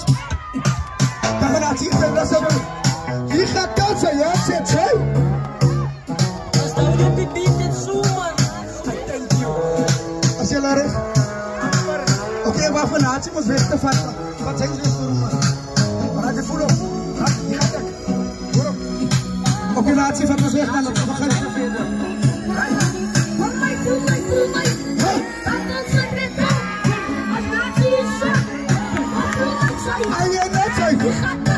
Dan gaan we hier dat ze wie gaat dansen, ja? Zet zij. Als dat je die beat het zo man. Thank you. Als je daar is. Oké, waar van Nazi moet weg te vatten. Wat zijn ze doen, man? Laat je voelen. Die gaat ik. Oké, Nazi, van ons weg dan. We gaan even verder. Hij is net zo.